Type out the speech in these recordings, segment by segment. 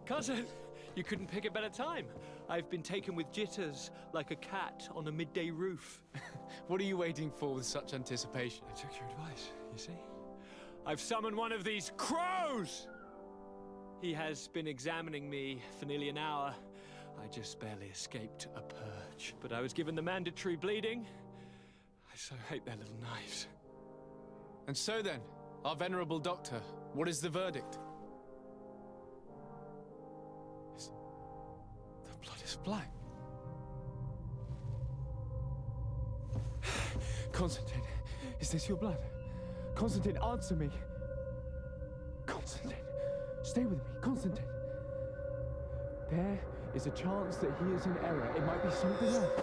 Cousin, you couldn't pick a better time. I've been taken with jitters like a cat on a midday roof. What are you waiting for with such anticipation? I took your advice, you see. I've summoned one of these crows! He has been examining me for nearly an hour. I just barely escaped a purge. But I was given the mandatory bleeding. I so hate their little knives. And so then, our venerable doctor, what is the verdict? The blood is black. Constantine, is this your blood? Constantine, answer me. Constantine, stay with me, Constantine. There is a chance that he is in error. It might be something else.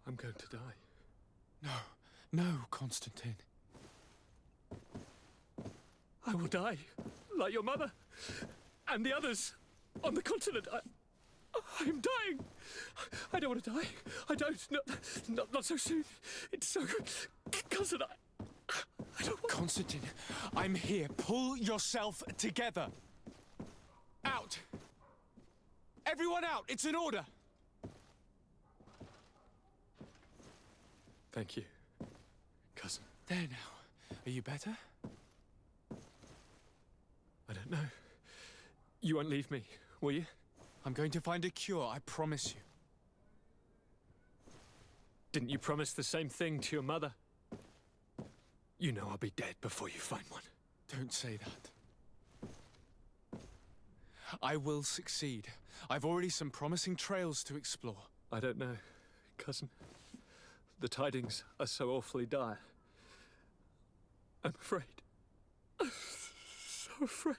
I'm going to die. No, Constantine. I will die, like your mother, and the others on the continent. I'm dying. I don't want to die. I don't. Not so soon. It's so good. Cousin, I don't want... Constantine, I'm here. Pull yourself together. Out. Everyone out. It's an order. Thank you, cousin. There now. Are you better? I don't know. You won't leave me, will you? I'm going to find a cure, I promise you. Didn't you promise the same thing to your mother? You know I'll be dead before you find one. Don't say that. I will succeed. I've already some promising trails to explore. I don't know, cousin. The tidings are so awfully dire. I'm afraid. I'm so afraid.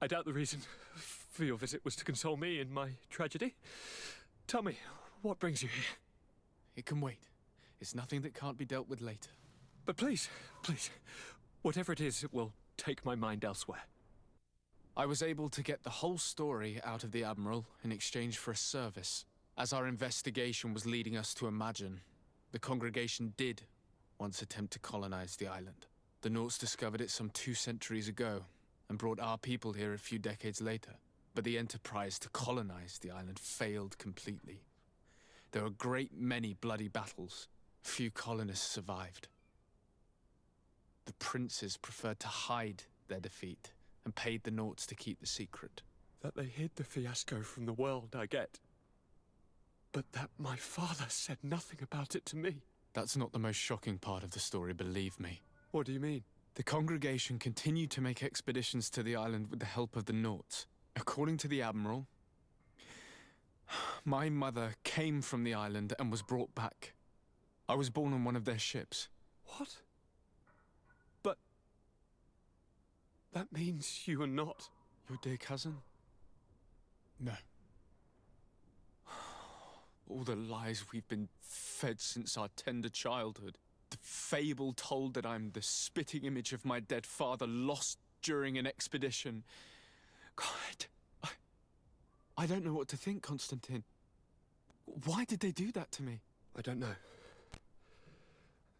I doubt the reason for your visit was to console me in my tragedy. Tell me, what brings you here? It can wait. It's nothing that can't be dealt with later. But please, whatever it is, it will take my mind elsewhere. I was able to get the whole story out of the Admiral in exchange for a service. As our investigation was leading us to imagine, the congregation did once attempt to colonize the island. The Nauts discovered it some 2 centuries ago, and brought our people here a few decades later. But the enterprise to colonize the island failed completely. There were a great many bloody battles. Few colonists survived. The princes preferred to hide their defeat, and paid the Nauts to keep the secret. That they hid the fiasco from the world, I get. But that my father said nothing about it to me. That's not the most shocking part of the story, believe me. What do you mean? The congregation continued to make expeditions to the island with the help of the Nauts. According to the Admiral, my mother came from the island and was brought back. I was born on one of their ships. What? But... that means you are not... Your dear cousin? No. All the lies we've been fed since our tender childhood. The fable told that I'm the spitting image of my dead father lost during an expedition. God, I don't know what to think, Constantine. Why did they do that to me? I don't know.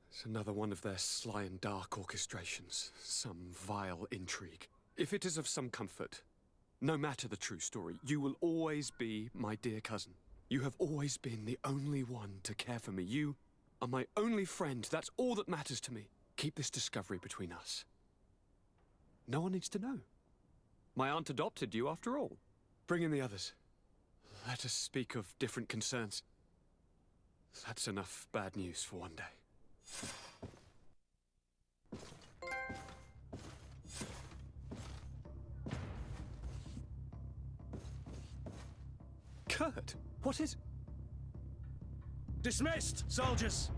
It's another one of their sly and dark orchestrations. Some vile intrigue. If it is of some comfort, no matter the true story, you will always be my dear cousin. You have always been the only one to care for me. You are my only friend. That's all that matters to me. Keep this discovery between us. No one needs to know. My aunt adopted you after all. Bring in the others. Let us speak of different concerns. That's enough bad news for one day. Kurt, what is... Dismissed, soldiers!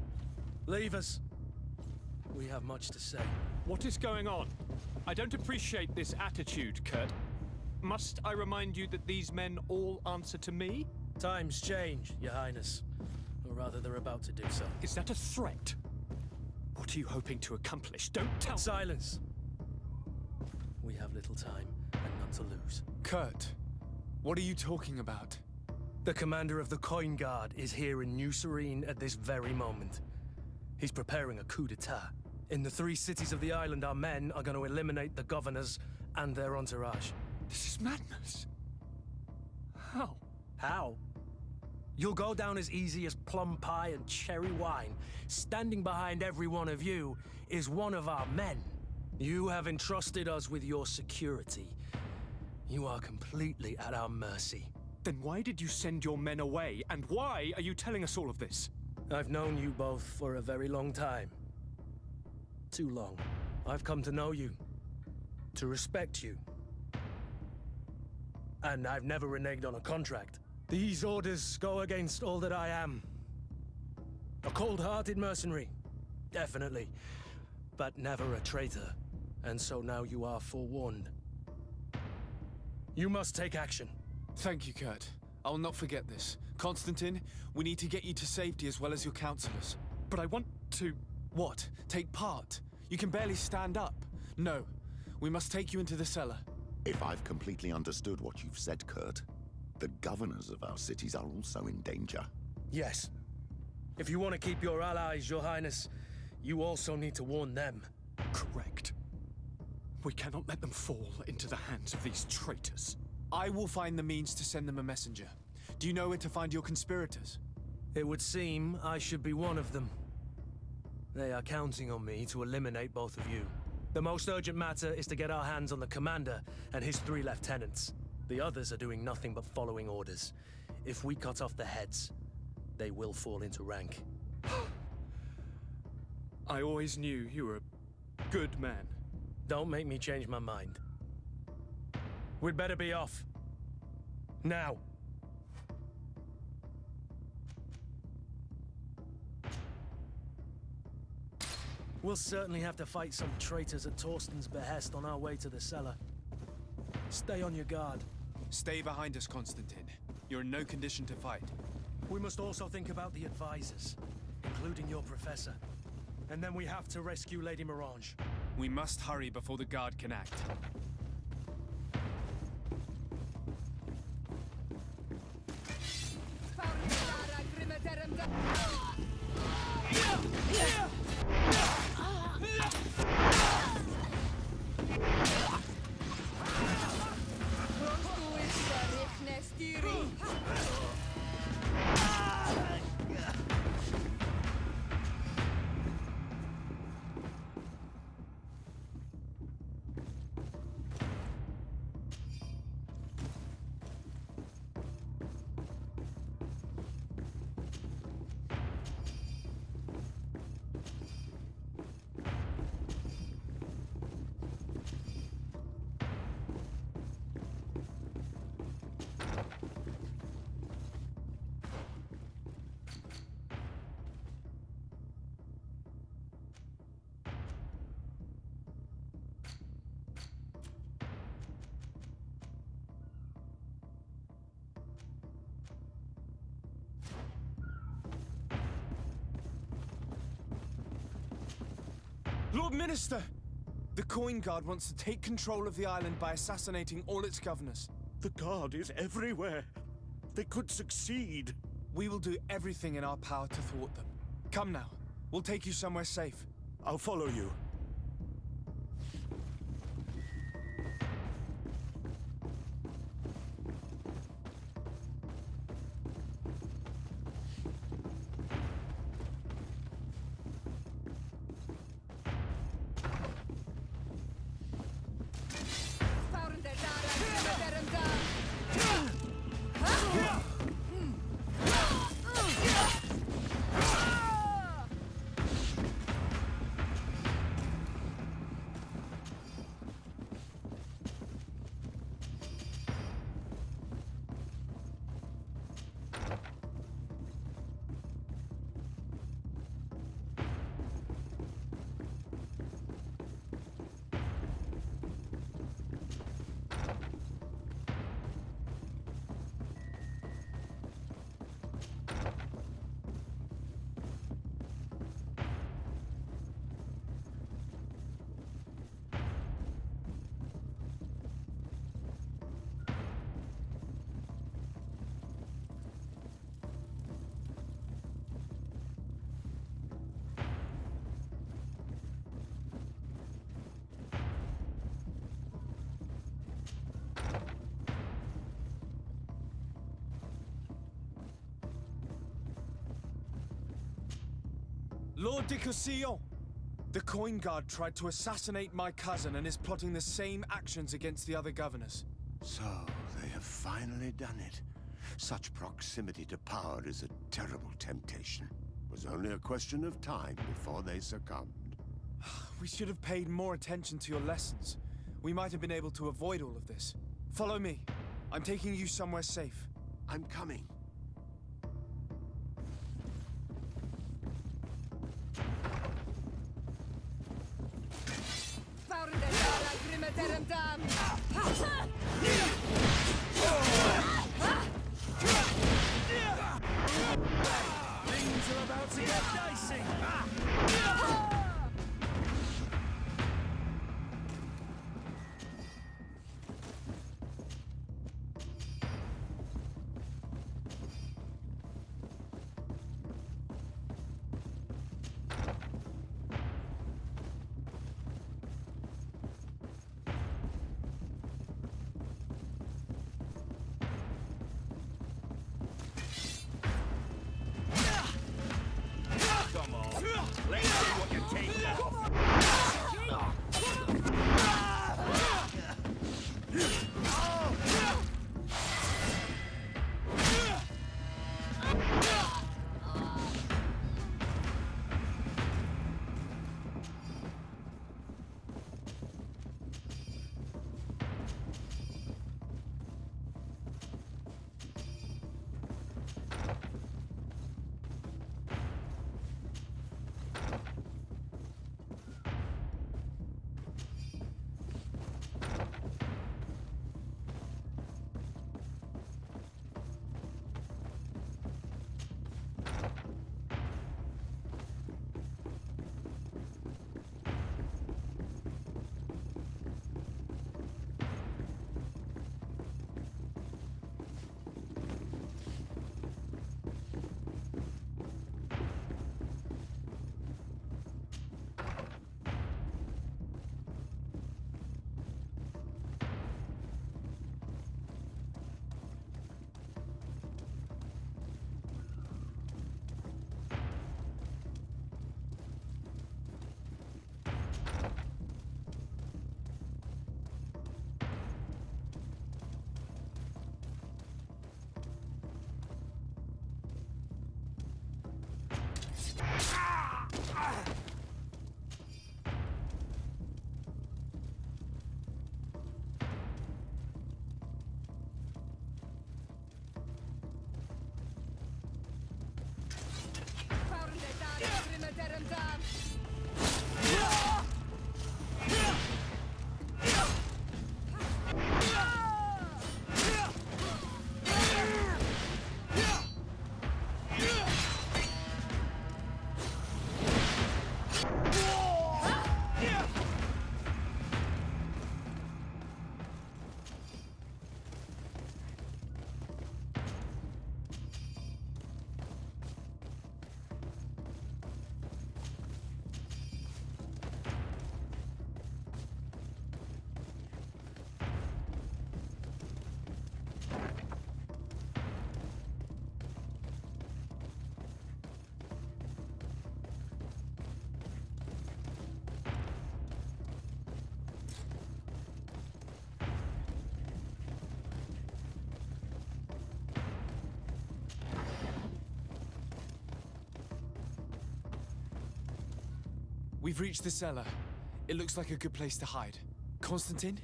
Leave us. We have much to say. What is going on? I don't appreciate this attitude, Kurt. Must I remind you that these men all answer to me? Times change, Your Highness. Or rather, they're about to do so. Is that a threat? What are you hoping to accomplish? Don't tell... Silence! We have little time, and none to lose. Kurt, what are you talking about? The commander of the Coin Guard is here in New Serene at this very moment. He's preparing a coup d'etat. In the 3 cities of the island, our men are going to eliminate the governors and their entourage. This is madness. How? How? You'll go down as easy as plum pie and cherry wine. Standing behind every one of you is one of our men. You have entrusted us with your security. You are completely at our mercy. Then why did you send your men away? And why are you telling us all of this? I've known you both for a very long time. Too long. I've come to know you, to respect you. And I've never reneged on a contract. These orders go against all that I am. A cold-hearted mercenary, definitely, but never a traitor. And so now you are forewarned. You must take action. Thank you, Kurt. I will not forget this. Constantine, we need to get you to safety as well as your counselors. But I want to... What? Take part? You can barely stand up. No. We must take you into the cellar. If I've completely understood what you've said, Kurt, the governors of our cities are also in danger. Yes. If you want to keep your allies, Your Highness, you also need to warn them. Correct. We cannot let them fall into the hands of these traitors. I will find the means to send them a messenger. Do you know where to find your conspirators? It would seem I should be one of them. They are counting on me to eliminate both of you. The most urgent matter is to get our hands on the commander and his 3 lieutenants. The others are doing nothing but following orders. If we cut off their heads, they will fall into rank. I always knew you were a good man. Don't make me change my mind. We'd better be off. Now. We'll certainly have to fight some traitors at Torsten's behest on our way to the cellar. Stay on your guard. Stay behind us, Constantine. You're in no condition to fight. We must also think about the advisors, including your professor. And then we have to rescue Lady Mirange. We must hurry before the guard can act. Lord Minister! The Coin Guard wants to take control of the island by assassinating all its governors. The Guard is everywhere. They could succeed. We will do everything in our power to thwart them. Come now. We'll take you somewhere safe. I'll follow you. Lord de Cosillon! The Coin Guard tried to assassinate my cousin and is plotting the same actions against the other governors. So, they have finally done it. Such proximity to power is a terrible temptation. It was only a question of time before they succumbed. We should have paid more attention to your lessons. We might have been able to avoid all of this. Follow me. I'm taking you somewhere safe. I'm coming. Things are about to get dicey. We've reached the cellar. It looks like a good place to hide. Constantine,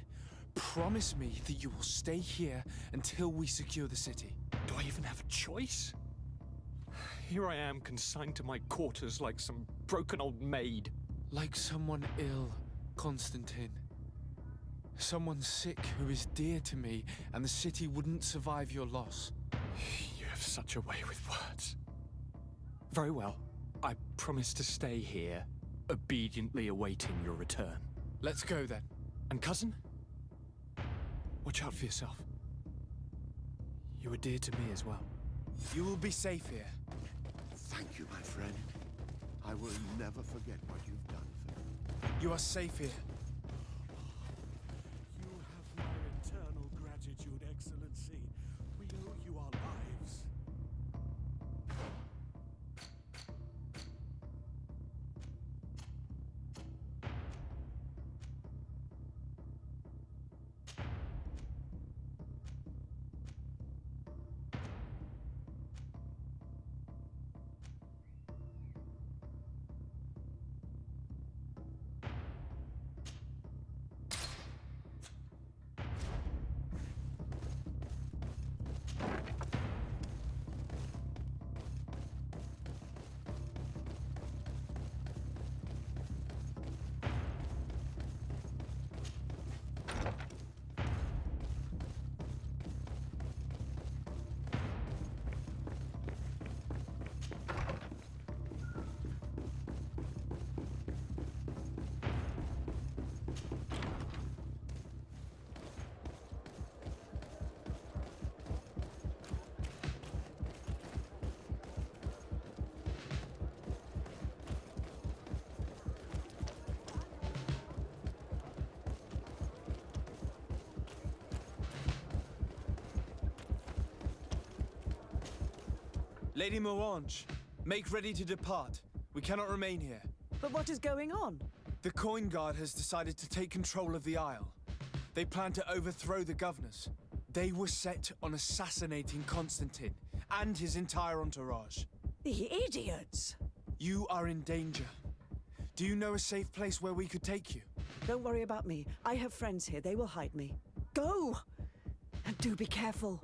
promise me that you will stay here until we secure the city. Do I even have a choice? Here I am, consigned to my quarters like some broken old maid. Like someone ill, Constantine. Someone sick who is dear to me, and the city wouldn't survive your loss. You have such a way with words. Very well. I promise to stay here, obediently awaiting your return. Let's go then. And cousin? Watch out for yourself. You were dear to me as well. You will be safe here. Thank you, my friend. I will never forget what you've done for me. You are safe here. You have my eternal gratitude, Excellency. We owe you our lives. Lady Moange, make ready to depart. We cannot remain here. But what is going on? The Coin Guard has decided to take control of the Isle. They plan to overthrow the governors. They were set on assassinating Constantine and his entire entourage. The idiots! You are in danger. Do you know a safe place where we could take you? Don't worry about me. I have friends here. They will hide me. Go! And do be careful.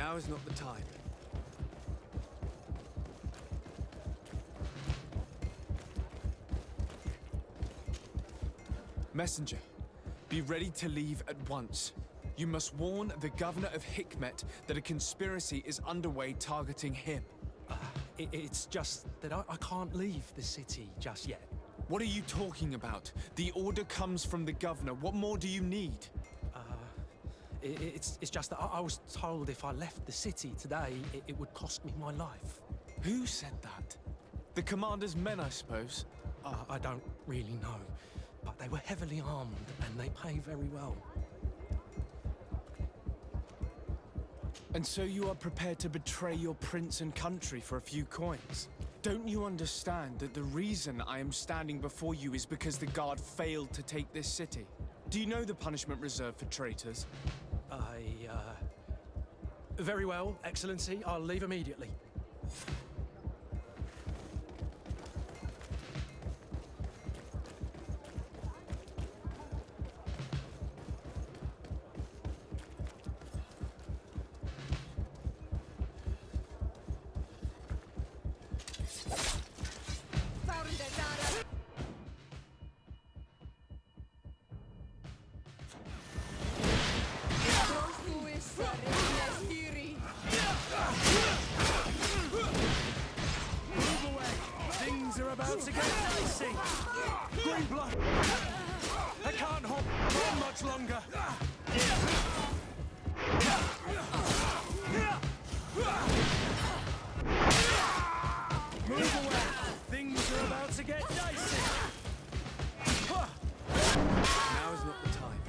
Now is not the time. Messenger, be ready to leave at once. You must warn the governor of Hikmet that a conspiracy is underway targeting him. It's just that I can't leave the city just yet. What are you talking about? The order comes from the governor. What more do you need? It's just that I was told if I left the city today, it would cost me my life. Who said that? The commander's men, I suppose? I don't really know, but they were heavily armed and they pay very well. And so you are prepared to betray your prince and country for a few coins? Don't you understand that the reason I am standing before you is because the guard failed to take this city? Do you know the punishment reserved for traitors? Very well, Excellency. I'll leave immediately. About to get dicey! Green blood! I can't hold on much longer! Move away! Things are about to get dicey! Now is not the time.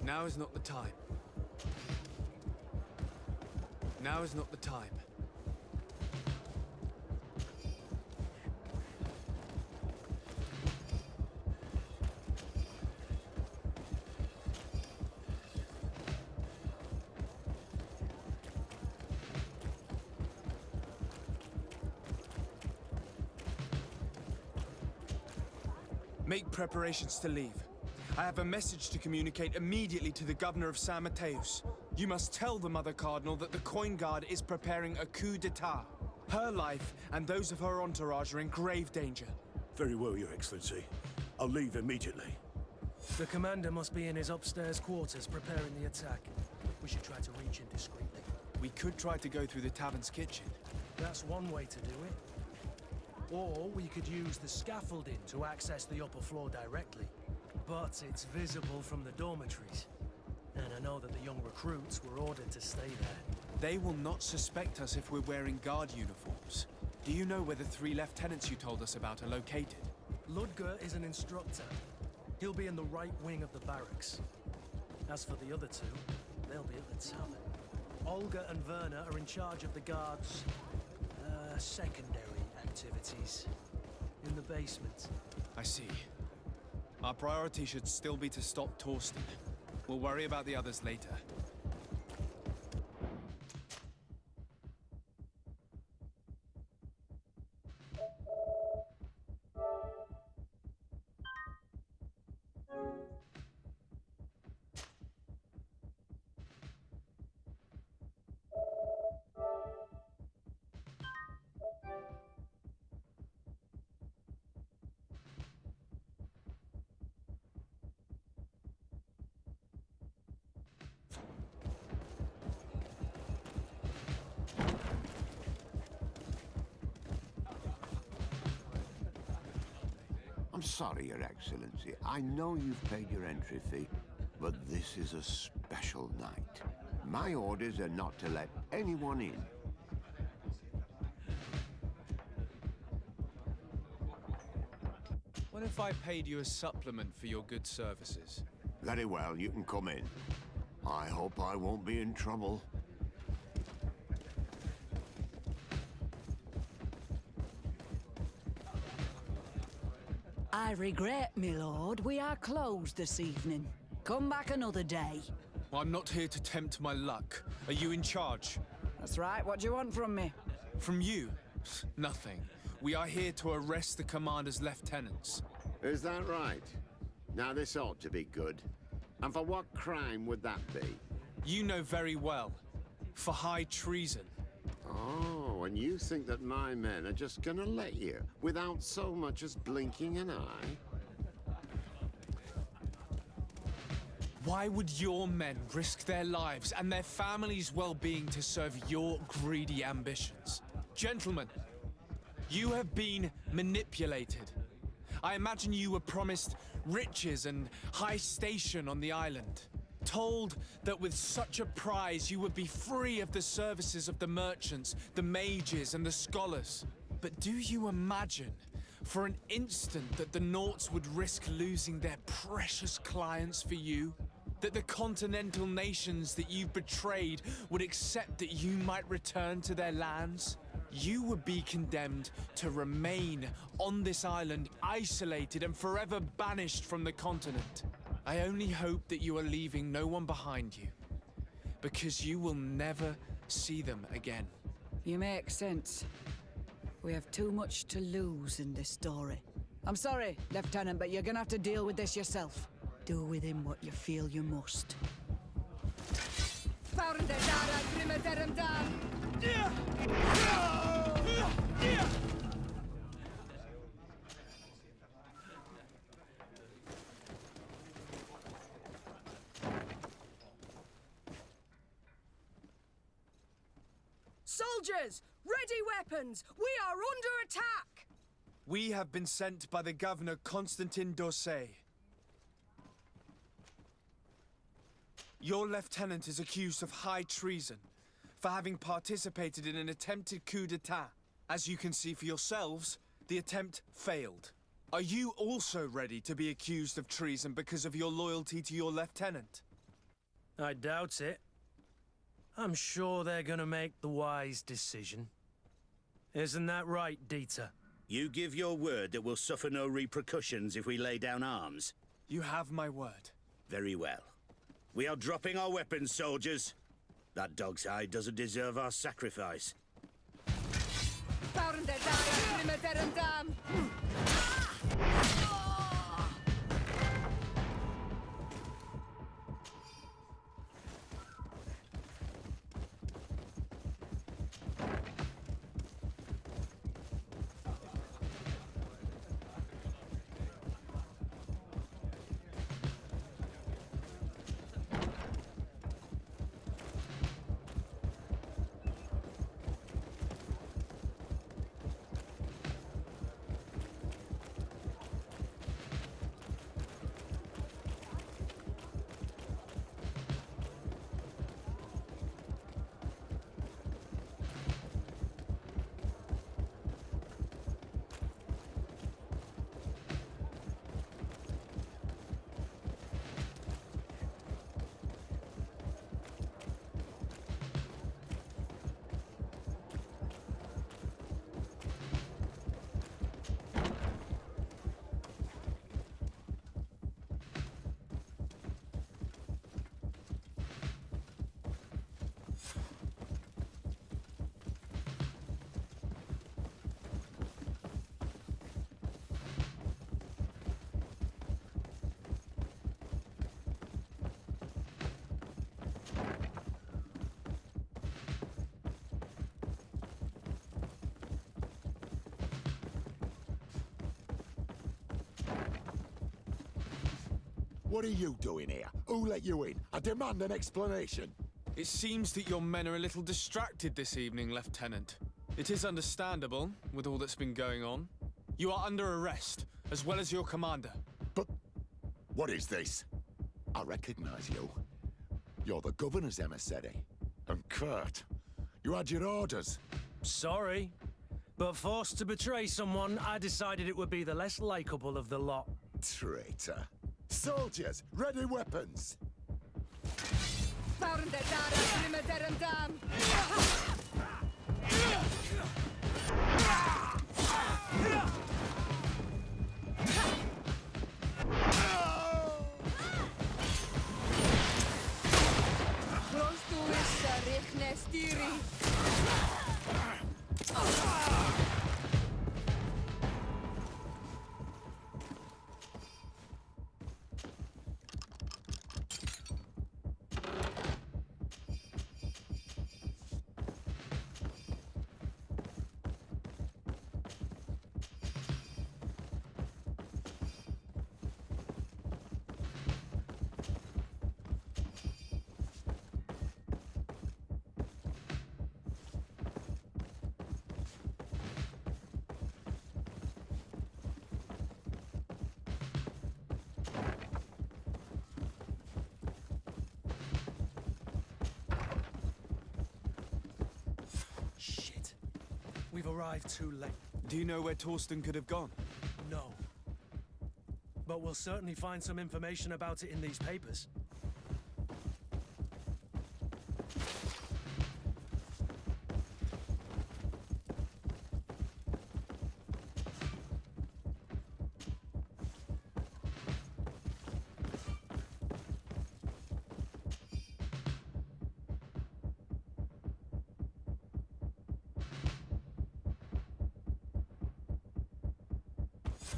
Now is not the time. Now is not the time. Make preparations to leave. I have a message to communicate immediately to the governor of San Mateus. You must tell the Mother Cardinal that the Coin Guard is preparing a coup d'etat. Her life and those of her entourage are in grave danger. Very well, Your Excellency. I'll leave immediately. The commander must be in his upstairs quarters preparing the attack. We should try to reach him discreetly. We could try to go through the tavern's kitchen. That's one way to do it. Or we could use the scaffolding to access the upper floor directly. But it's visible from the dormitories. And I know that the young recruits were ordered to stay there. They will not suspect us if we're wearing guard uniforms. Do you know where the 3 lieutenants you told us about are located? Ludger is an instructor. He'll be in the right wing of the barracks. As for the other 2, they'll be at the tavern. Olga and Werner are in charge of the guards' secondary activities in the basement. I see. Our priority should still be to stop Torsten. We'll worry about the others later. I'm sorry, Your Excellency. I know you've paid your entry fee, but this is a special night. My orders are not to let anyone in. What if I paid you a supplement for your good services? Very well, you can come in. I hope I won't be in trouble. I regret, my lord, we are closed this evening. Come back another day. I'm not here to tempt my luck. Are you in charge? That's right, what do you want from me? From you? ourselves. Nothing. We are here to arrest the commander's lieutenants. Is that right? Now this ought to be good. And for what crime would that be? You know very well. For high treason. Oh, and you think that my men are just gonna let you, without so much as blinking an eye? Why would your men risk their lives and their families' well-being to serve your greedy ambitions? Gentlemen, you have been manipulated. I imagine you were promised riches and high station on the island. Told that with such a prize you would be free of the services of the merchants, the mages, and the scholars. But do you imagine, for an instant, that the Nauts would risk losing their precious clients for you? That the continental nations that you've betrayed would accept that you might return to their lands? You would be condemned to remain on this island, isolated and forever banished from the continent. I only hope that you are leaving no one behind you, because you will never see them again. You make sense. We have too much to lose in this story. I'm sorry, Lieutenant, but you're gonna have to deal with this yourself. Do with him what you feel you must. Soldiers, ready weapons! We are under attack! We have been sent by the governor Constantin d'Orsay. Your lieutenant is accused of high treason for having participated in an attempted coup d'etat. As you can see for yourselves, the attempt failed. Are you also ready to be accused of treason because of your loyalty to your lieutenant? I doubt it. I'm sure they're gonna make the wise decision. Isn't that right, Dieter? You give your word that we'll suffer no repercussions if we lay down arms? You have my word. Very well. We are dropping our weapons, soldiers. That dog's hide doesn't deserve our sacrifice. What are you doing here? Who let you in? I demand an explanation. It seems that your men are a little distracted this evening, Lieutenant. It is understandable, with all that's been going on. You are under arrest, as well as your commander. But what is this? I recognize you. You're the governor's emissary. And Kurt, you had your orders. Sorry, but forced to betray someone, I decided it would be the less likable of the lot. Traitor. Soldiers, ready weapons! Close to us, Richtne Stiri. We've arrived too late. Do you know where Torsten could have gone? No. But we'll certainly find some information about it in these papers.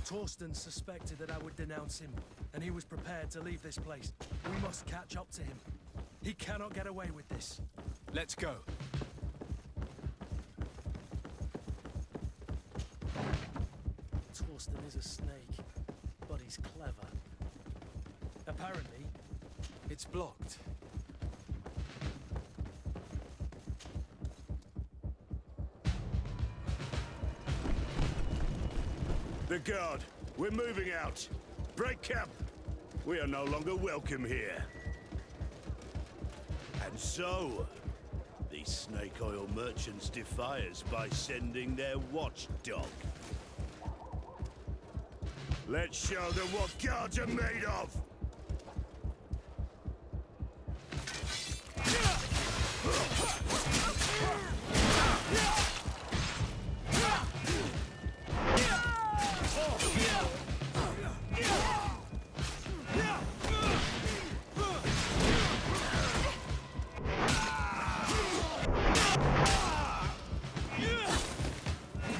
Torsten suspected that I would denounce him, and he was prepared to leave this place. We must catch up to him. He cannot get away with this. Let's go. Torsten is a snake, but he's clever. Apparently, It's blocked. The guard, we're moving out. Break camp. We are no longer welcome here. And so, these snake oil merchants defy us by sending their watchdog. Let's show them what guards are made of!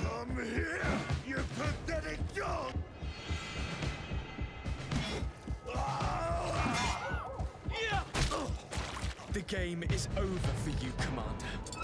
Come here, you pathetic dog! The game is over for you, Commander.